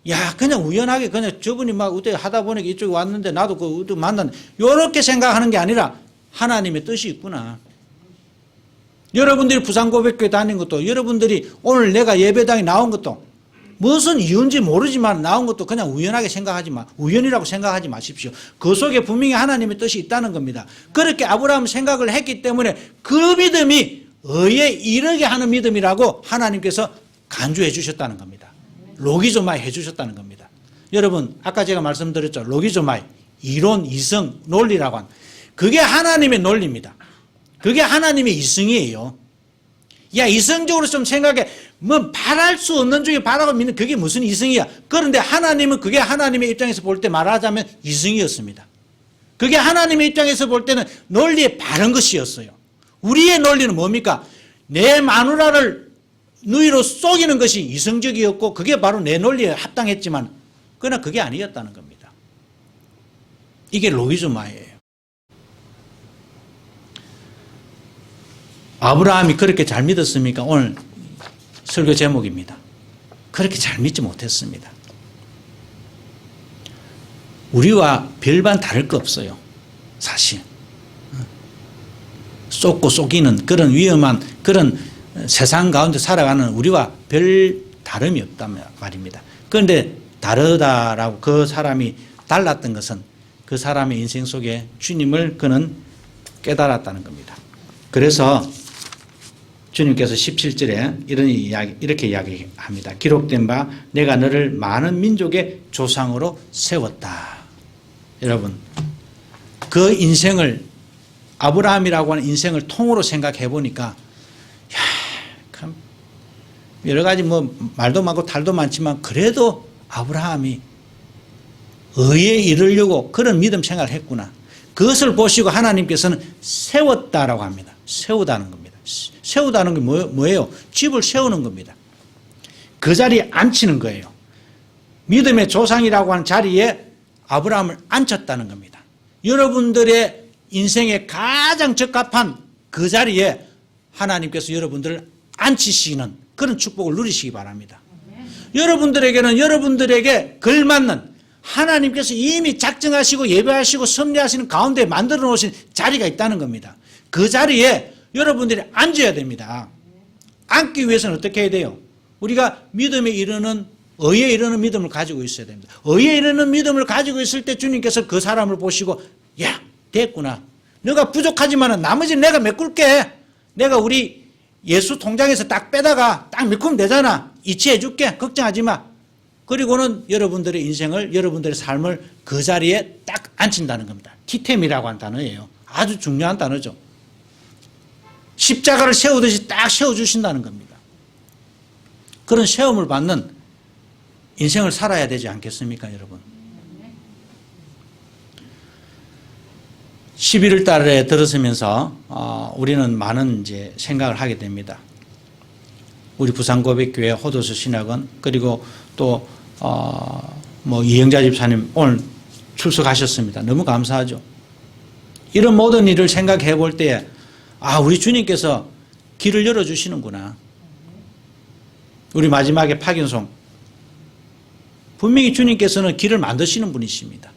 우연하게 그냥 저분이 막 어떻게 하다 보니까 이쪽에 왔는데 나도 그 만났는데 이렇게 생각하는 게 아니라 하나님의 뜻이 있구나. 여러분들이 부산고백교회 다닌 것도 여러분들이 오늘 내가 예배당에 나온 것도 무슨 이유인지 모르지만 나온 것도 그냥 우연하게 우연이라고 생각하지 마십시오. 그 속에 분명히 하나님의 뜻이 있다는 겁니다. 그렇게 아브라함 생각을 했기 때문에 그 믿음이 의에 이르게 하는 믿음이라고 하나님께서 간주해 주셨다는 겁니다. 로기조마이 해 주셨다는 겁니다. 여러분 아까 제가 말씀드렸죠. 로기조마이 이론, 이성, 논리라고 하는 그게 하나님의 논리입니다. 그게 하나님의 이성이에요. 야 이성적으로 좀 생각해. 뭐 바랄 수 없는 중에 바라고 믿는 그게 무슨 이성이야. 그런데 하나님은 그게 하나님의 입장에서 볼 때 말하자면 이성이었습니다. 그게 하나님의 입장에서 볼 때는 논리에 바른 것이었어요. 우리의 논리는 뭡니까? 내 마누라를 누이로 속이는 것이 이성적이었고 그게 바로 내 논리에 합당했지만 그러나 그게 아니었다는 겁니다. 이게 로기즈마예요. 아브라함이 그렇게 잘 믿었습니까? 오늘 설교 제목입니다. 그렇게 잘 믿지 못했습니다. 우리와 별반 다를 거 없어요. 사실. 쏟고 속이는 그런 위험한 그런 세상 가운데 살아가는 우리와 별 다름이 없단 말입니다. 그런데 다르다라고 그 사람이 달랐던 것은 그 사람의 인생 속에 주님을 그는 깨달았다는 겁니다. 그래서 주님께서 17절에 이렇게 이야기합니다. 기록된 바 내가 너를 많은 민족의 조상으로 세웠다. 여러분 그 인생을 아브라함이라고 하는 인생을 통으로 생각해 보니까 참 여러 가지 뭐 말도 많고 탈도 많지만 그래도 아브라함이 의에 이르려고 그런 믿음 생활을 했구나. 그것을 보시고 하나님께서는 세웠다라고 합니다. 세우다는 겁니다. 세우다는 게 뭐예요? 집을 세우는 겁니다. 그 자리에 앉히는 거예요. 믿음의 조상이라고 하는 자리에 아브라함을 앉혔다는 겁니다. 여러분들의 인생에 가장 적합한 그 자리에 하나님께서 여러분들을 앉히시는 그런 축복을 누리시기 바랍니다. 여러분들에게는 여러분들에게 걸맞는 하나님께서 이미 작정하시고 예배하시고 섭리하시는 가운데 만들어 놓으신 자리가 있다는 겁니다. 그 자리에 여러분들이 앉아야 됩니다. 앉기 위해서는 어떻게 해야 돼요? 우리가 믿음에 이르는 의에 이르는 믿음을 가지고 있어야 됩니다. 의에 이르는 믿음을 가지고 있을 때 주님께서 그 사람을 보시고 야 됐구나. 너가 부족하지만 나머지는 내가 메꿀게. 내가 우리 예수 통장에서 딱 빼다가 딱 메꾸면 되잖아. 이체해 줄게. 걱정하지 마. 그리고는 여러분들의 인생을 여러분들의 삶을 그 자리에 딱 앉힌다는 겁니다. 티템이라고 하는 단어예요. 아주 중요한 단어죠. 십자가를 세우듯이 딱 세워주신다는 겁니다. 그런 세움을 받는 인생을 살아야 되지 않겠습니까, 여러분? 11월 달에 들어서면서 우리는 많은 이제 생각을 하게 됩니다. 우리 부산고백교회 호도수 신학원 그리고 또 이영자 집사님 오늘 출석하셨습니다. 너무 감사하죠. 이런 모든 일을 생각해 볼 때에 우리 주님께서 길을 열어주시는구나. 우리 마지막에 박윤송 분명히 주님께서는 길을 만드시는 분이십니다.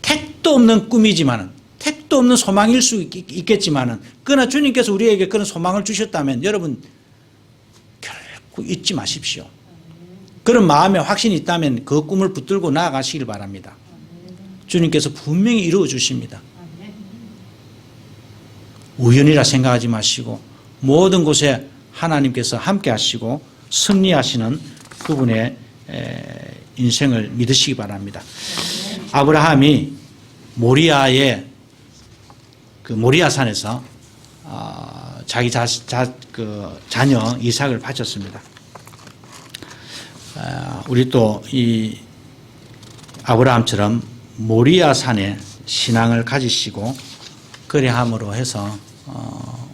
택도 없는 꿈이지만은 택도 없는 소망일 수 있겠지만은 그러나 주님께서 우리에게 그런 소망을 주셨다면 여러분 결코 잊지 마십시오. 그런 마음에 확신이 있다면 그 꿈을 붙들고 나아가시길 바랍니다. 주님께서 분명히 이루어 주십니다. 우연이라 생각하지 마시고 모든 곳에 하나님께서 함께 하시고 승리하시는 그분의 인생을 믿으시기 바랍니다. 아브라함이 모리아의 그 모리아산에서 자기 자녀 이삭을 바쳤습니다. 우리 또 이 아브라함처럼 모리아산에 신앙을 가지시고 그리함으로 해서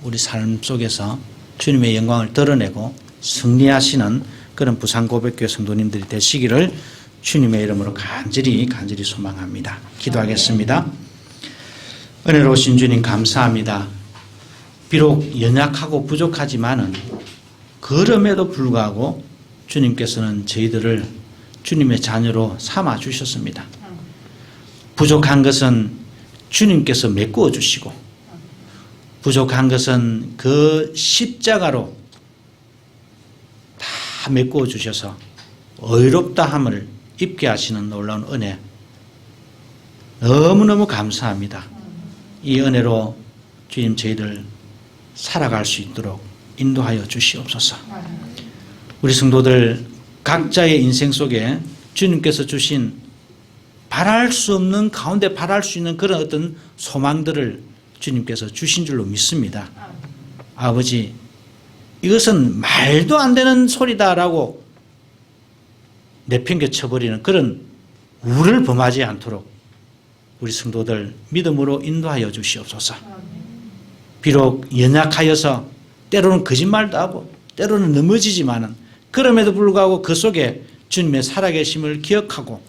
우리 삶 속에서 주님의 영광을 드러내고 승리하시는 그런 부산고백교회 성도님들이 되시기를 주님의 이름으로 간절히 소망합니다. 기도하겠습니다. 은혜로우신 주님 감사합니다. 비록 연약하고 부족하지만은 그럼에도 불구하고 주님께서는 저희들을 주님의 자녀로 삼아 주셨습니다. 부족한 것은 주님께서 메꾸어 주시고 부족한 것은 그 십자가로 다 메꾸어 주셔서 의롭다함을 입게 하시는 놀라운 은혜 너무너무 감사합니다. 이 은혜로 주님 저희들 살아갈 수 있도록 인도하여 주시옵소서. 우리 성도들 각자의 인생 속에 주님께서 주신 바랄 수 없는 가운데 바랄 수 있는 그런 어떤 소망들을 주님께서 주신 줄로 믿습니다. 아버지, 이것은 말도 안 되는 소리다라고 내팽개쳐버리는 그런 우를 범하지 않도록 우리 성도들 믿음으로 인도하여 주시옵소서. 비록 연약하여서 때로는 거짓말도 하고 때로는 넘어지지만은 그럼에도 불구하고 그 속에 주님의 살아계심을 기억하고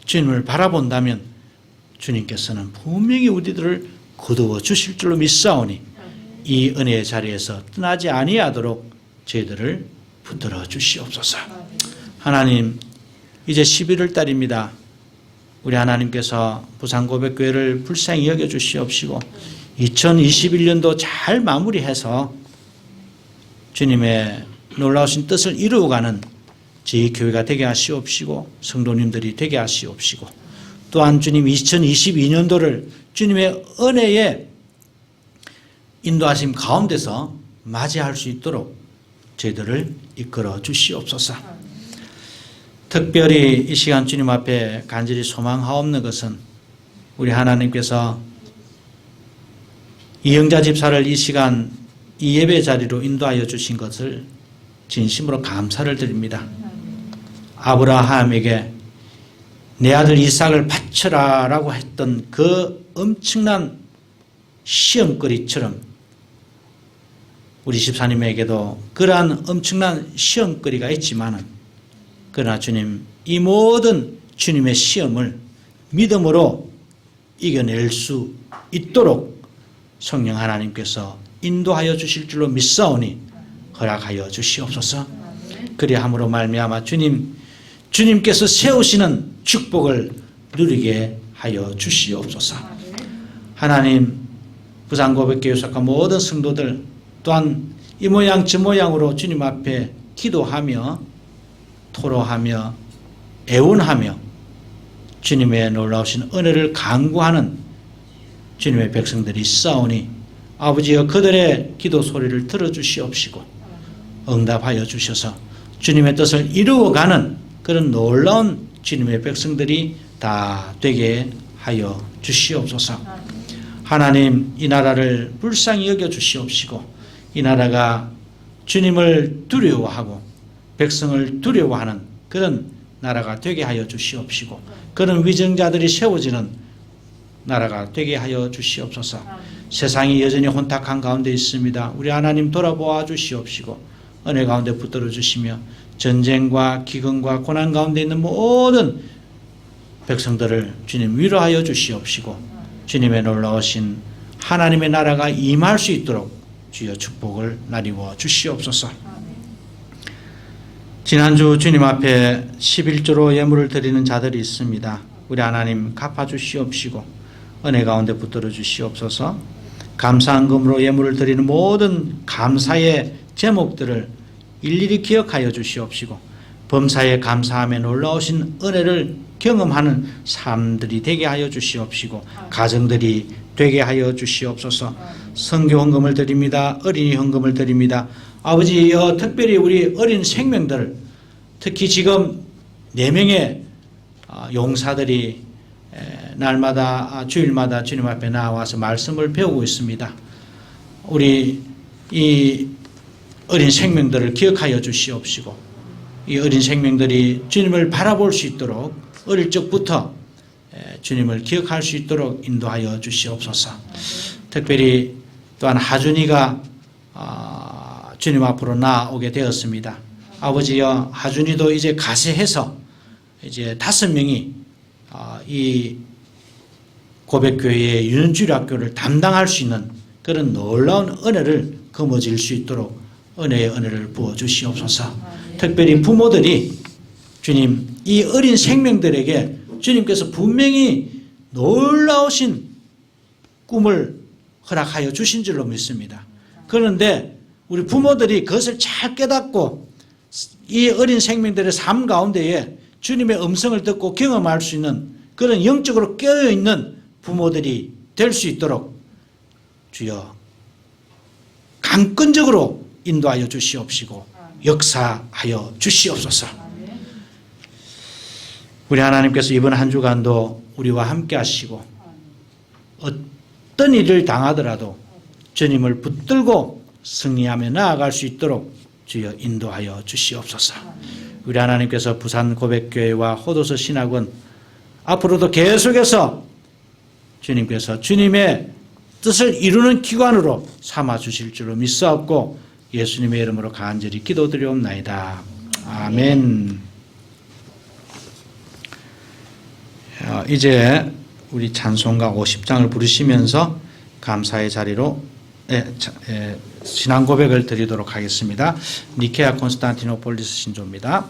주님을 바라본다면 주님께서는 분명히 우리들을 거두어 주실 줄로 믿사오니 이 은혜의 자리에서 떠나지 아니하도록 저희들을 붙들어 주시옵소서. 하나님, 이제 11월 달입니다. 우리 하나님께서 부산고백교회를 불쌍히 여겨주시옵시고 2021년도 잘 마무리해서 주님의 놀라우신 뜻을 이루어가는 저희 교회가 되게 하시옵시고 성도님들이 되게 하시옵시고 또한 주님 2022년도를 주님의 은혜의 인도하심 가운데서 맞이할 수 있도록 저희들을 이끌어 주시옵소서. 특별히 이 시간 주님 앞에 간절히 소망하옵는 것은 우리 하나님께서 이영자 집사를 이 시간 이 예배 자리로 인도하여 주신 것을 진심으로 감사를 드립니다. 아브라함에게 내 아들 이삭을 바쳐라 라고 했던 그 엄청난 시험거리처럼 우리 집사님에게도 그러한 엄청난 시험거리가 있지만은 그러나 주님, 이 모든 주님의 시험을 믿음으로 이겨낼 수 있도록 성령 하나님께서 인도하여 주실 줄로 믿사오니 허락하여 주시옵소서. 그리함으로 말미암아 주님께서 세우시는 축복을 누리게 하여 주시옵소서. 하나님, 부산고백교회 속한 모든 성도들 또한 이 모양 저 모양으로 주님 앞에 기도하며 토로하며 애원하며 주님의 놀라우신 은혜를 간구하는 주님의 백성들이 있사오니 아버지여 그들의 기도 소리를 들어주시옵시고 응답하여 주셔서 주님의 뜻을 이루어가는 그런 놀라운 주님의 백성들이 다 되게 하여 주시옵소서. 하나님, 이 나라를 불쌍히 여겨 주시옵시고 이 나라가 주님을 두려워하고 백성을 두려워하는 그런 나라가 되게 하여 주시옵시고 그런 위정자들이 세워지는 나라가 되게 하여 주시옵소서. 세상이 여전히 혼탁한 가운데 있습니다. 우리 하나님 돌아보아 주시옵시고 은혜 가운데 붙들어 주시며 전쟁과 기근과 고난 가운데 있는 모든 백성들을 주님 위로하여 주시옵시고 주님의 놀라우신 하나님의 나라가 임할 수 있도록 주여 축복을 나리워 주시옵소서. 지난주 주님 앞에 11조로 예물을 드리는 자들이 있습니다. 우리 하나님 갚아주시옵시고 은혜 가운데 붙들어 주시옵소서. 감사한금으로 예물을 드리는 모든 감사의 제목들을 일일이 기억하여 주시옵시고 범사에 감사함에 놀라우신 은혜를 경험하는 삶들이 되게 하여 주시옵시고 가정들이 되게 하여 주시옵소서. 선교 헌금을 드립니다. 어린이 헌금을 드립니다. 아버지여, 특별히 우리 어린 생명들, 특히 지금 4명의 용사들이 날마다 주일마다 주님 앞에 나와서 말씀을 배우고 있습니다. 우리 이 어린 생명들을 기억하여 주시옵시고 이 어린 생명들이 주님을 바라볼 수 있도록 어릴 적부터 주님을 기억할 수 있도록 인도하여 주시옵소서. 특별히 또한 하준이가 주님 앞으로 나오게 되었습니다. 아버지여, 하준이도 이제 가세해서 이제 5명이 이 고백교회의 유년주일학교를 담당할 수 있는 그런 놀라운 은혜를 거머쥘 수 있도록 은혜의 은혜를 부어주시옵소서. 특별히 부모들이 주님, 이 어린 생명들에게 주님께서 분명히 놀라우신 꿈을 허락하여 주신 줄로 믿습니다. 그런데 우리 부모들이 그것을 잘 깨닫고 이 어린 생명들의 삶 가운데에 주님의 음성을 듣고 경험할 수 있는 그런 영적으로 깨어있는 부모들이 될 수 있도록 주여 강권적으로 인도하여 주시옵시고 역사하여 주시옵소서. 우리 하나님께서 이번 한 주간도 우리와 함께 하시고 어떤 일을 당하더라도 주님을 붙들고 승리하며 나아갈 수 있도록 주여 인도하여 주시옵소서. 우리 하나님께서 부산 고백교회와 호도서 신학원 앞으로도 계속해서 주님께서 주님의 뜻을 이루는 기관으로 삼아 주실 줄로 믿사옵고 예수님의 이름으로 간절히 기도드리옵나이다. 아멘. 이제 우리 찬송가 50장을 부르시면서 감사의 자리로 신앙 고백을 드리도록 하겠습니다. 니케아 콘스탄티노폴리스 신조입니다.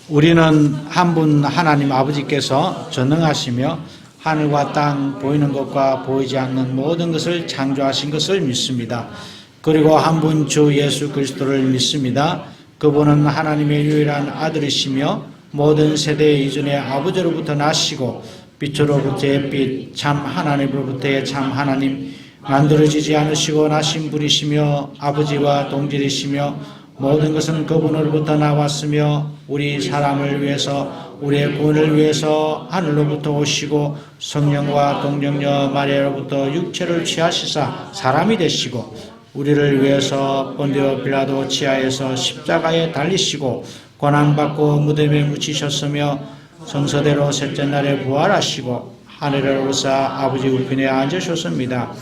우리는 한 분 하나님 아버지께서 전능하시며 하늘과 땅 보이는 것과 보이지 않는 모든 것을 창조하신 것을 믿습니다. 그리고 한 분 주 예수 그리스도를 믿습니다. 그분은 하나님의 유일한 아들이시며 모든 세대 이전의 아버지로부터 나시고 빛으로부터의 빛 참 하나님으로부터의 참 하나님 만들어지지 않으시고 나신 분이시며 아버지와 동질이시며 모든 것은 그분으로부터 나왔으며 우리 사람을 위해서 우리의 구원을 위해서 하늘로부터 오시고 성령과 동정녀 마리아로부터 육체를 취하시사 사람이 되시고 우리를 위해서 본디오 빌라도 치하에서 십자가에 달리시고 고난받고 무덤에 묻히셨으며 성서대로 셋째 날에 부활하시고 하늘에 오르사 아버지 우편에 앉으셨습니다.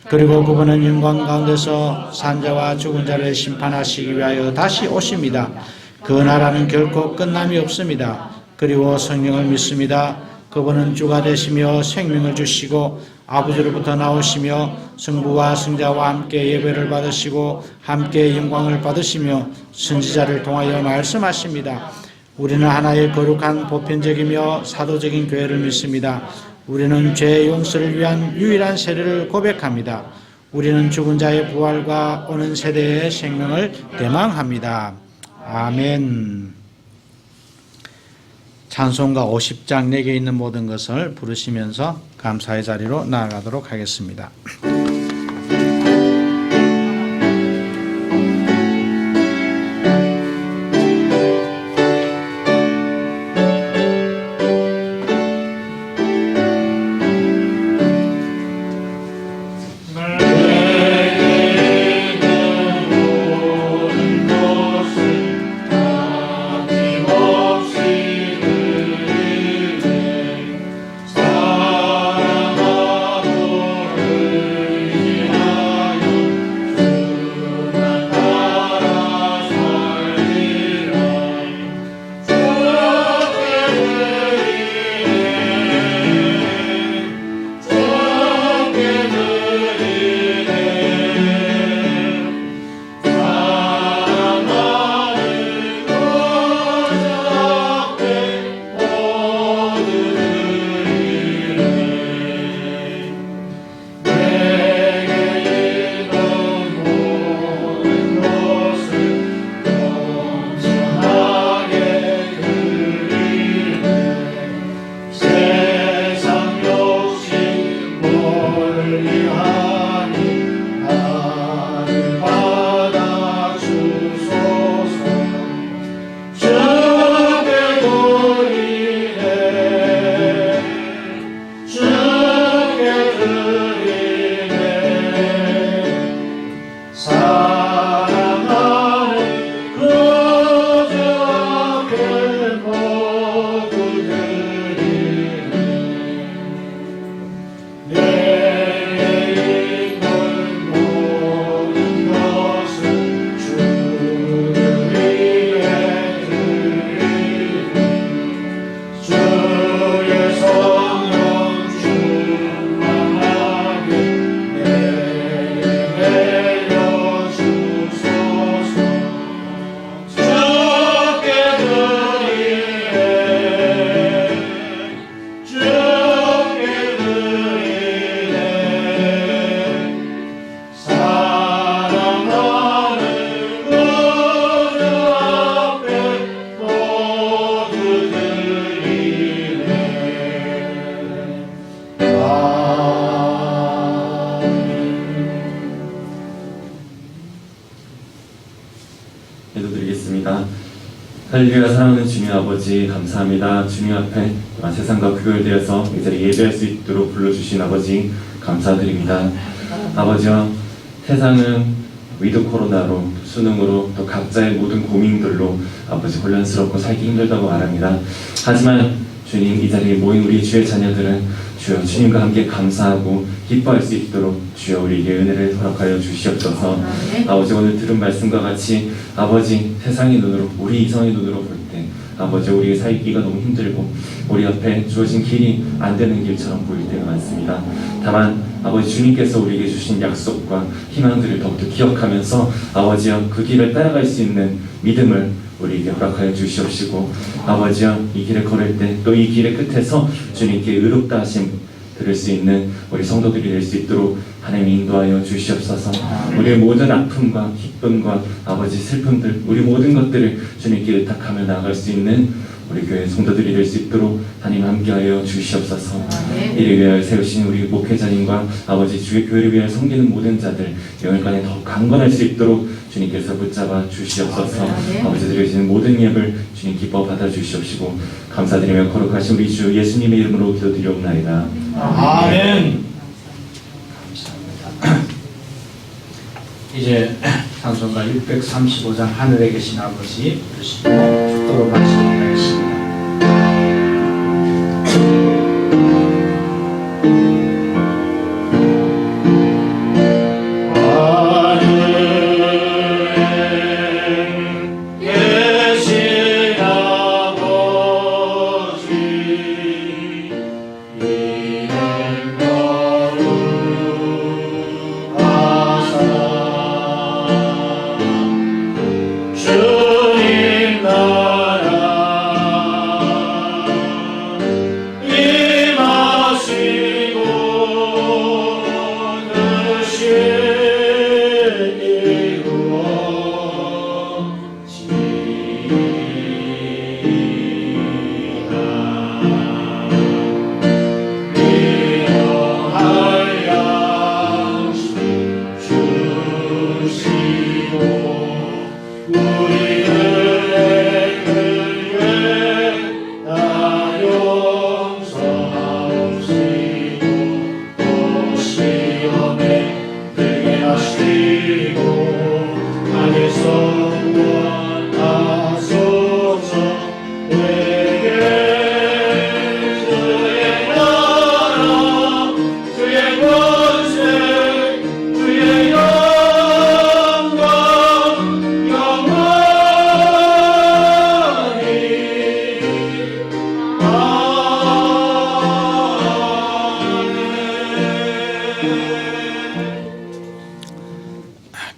그리고 그분은 영광 가운데서 산자와 죽은 자를 심판하시기 위하여 다시 오십니다. 그 나라는 결코 끝남이 없습니다. 그리고 성령을 믿습니다. 그분은 주가 되시며 생명을 주시고 아버지로부터 나오시며 성부와 성자와 함께 예배를 받으시고 함께 영광을 받으시며 선지자를 통하여 말씀하십니다. 우리는 하나의 거룩한 보편적이며 사도적인 교회를 믿습니다. 우리는 죄 용서를 위한 유일한 세례를 고백합니다. 우리는 죽은 자의 부활과 오는 세대의 생명을 대망합니다. 아멘. 찬송가 50장 내게 있는 모든 것을 부르시면서 감사의 자리로 나아가도록 하겠습니다. 기도드리겠습니다. 할렐루야. 사랑하는 주님 아버지 감사합니다. 주님 앞에 세상과 구별되어서 이 자리에 예배할 수 있도록 불러주신 아버지 감사드립니다. 아버지와 세상은 위드 코로나로 수능으로 또 각자의 모든 고민들로 아버지 혼란스럽고 살기 힘들다고 말합니다. 하지만 주님, 이 자리에 모인 우리 주의 자녀들은 주여 주님과 함께 감사하고 기뻐할 수 있도록 주여 우리에게 은혜를 허락하여 주시옵소서. 아버지, 오늘 들은 말씀과 같이 아버지 세상의 눈으로, 우리 이성의 눈으로 볼 때 아버지 우리의 살기가 너무 힘들고 우리 앞에 주어진 길이 안 되는 길처럼 보일 때가 많습니다. 다만 아버지 주님께서 우리에게 주신 약속과 희망들을 더욱더 기억하면서 아버지여 그 길을 따라갈 수 있는 믿음을 우리에게 허락하여 주시옵시고 아버지여 이 길을 걸을 때 또 이 길의 끝에서 주님께 의롭다 하심 들을 수 있는 우리 성도들이 될 수 있도록 하나님 인도하여 주시옵소서. 우리의 모든 아픔과 기쁨과 아버지 슬픔들, 우리 모든 것들을 주님께 의탁하며 나아갈 수 있는 우리 교회 성도들이 될 수 있도록 하나님 함께하여 주시옵소서. 이를 위하여 세우신 우리 목회자님과 아버지 주의 교회를 위하여 섬기는 모든 자들 영일간에 더 강건할 수 있도록 주님께서 붙잡아 주시옵소서. 아버지 드려지는 모든 예물 주님 기뻐 받아 주시옵시고 감사드리며 거룩하신 우리 주 예수님의 이름으로 기도드리옵나이다. 아멘. 감사합니다. 이제 찬송가 635장 하늘에 계신 아버지 부르시고 축도로 말씀하겠습니다.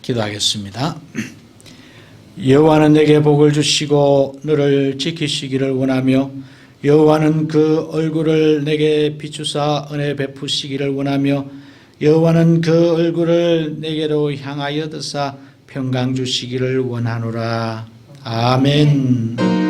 기도하겠습니다. 여호와는 내게 복을 주시고 너를 지키시기를 원하며 여호와는 그 얼굴을 내게 비추사 은혜 베푸시기를 원하며 여호와는 그 얼굴을 내게로 향하여 드사 평강 주시기를 원하노라. 아멘.